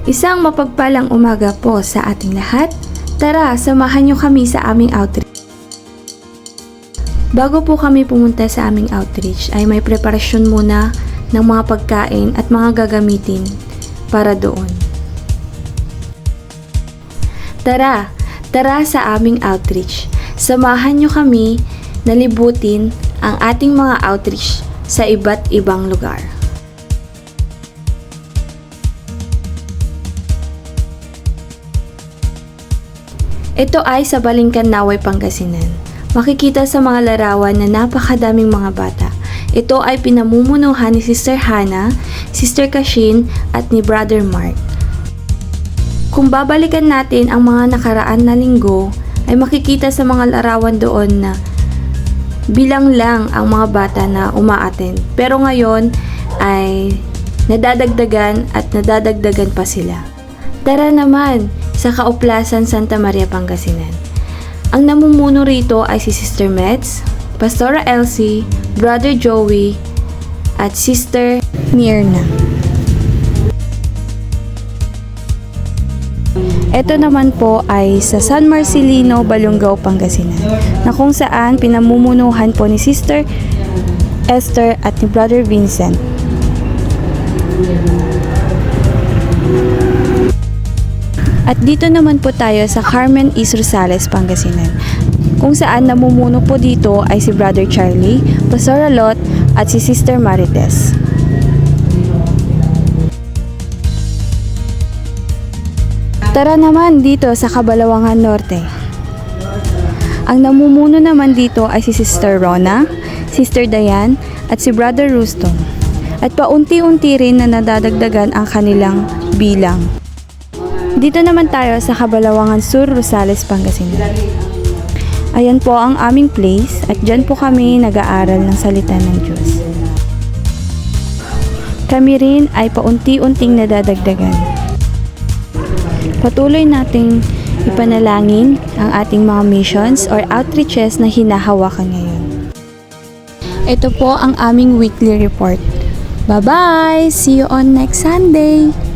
Isang mapagpalang umaga po sa ating lahat. Tara, samahan niyo kami sa aming outreach. Bago po kami pumunta sa aming outreach ay may preparasyon muna ng mga pagkain at mga gagamitin para doon. Tara sa aming outreach. Samahan niyo kami na libutin ang ating mga outreach sa iba't ibang lugar. Ito ay sa Balingcan, Naway, Pangasinan. Makikita sa mga larawan na napakadaming mga bata. Ito ay pinamumunuhan ni Sister Hannah, Sister Kashin at ni Brother Mark. Kung babalikan natin ang mga nakaraan na linggo, ay makikita sa mga larawan doon na bilang lang ang mga bata na umaattend. Pero ngayon ay nadadagdagan pa sila. Tara naman sa Kauplasan, Santa Maria, Pangasinan. Ang namumuno rito ay si Sister Metz, Pastora Elsie, Brother Joey, at Sister Mirna. Ito naman po ay sa San Marcelino, Balungao, Pangasinan, na kung saan pinamumunuhan po ni Sister Esther at ni Brother Vincent. At dito naman po tayo sa Carmen East Rosales, Pangasinan, kung saan namumuno po dito ay si Brother Charlie, Pastora Lot at si Sister Marites. Tara naman dito sa Cabalawangan Norte. Ang namumuno naman dito ay si Sister Rona, Sister Dayan at si Brother Ruston. At paunti-unti rin na nadadagdagan ang kanilang bilang. Dito naman tayo sa Cabalawangan Sur, Rosales, Pangasinan. Ayan po ang aming place at dyan po kami nag-aaral ng salita ng Diyos. Kami rin ay paunti-unting nadadagdagan. Patuloy nating ipanalangin ang ating mga missions or outreaches na hinahawakan ngayon. Ito po ang aming weekly report. Bye-bye! See you on next Sunday!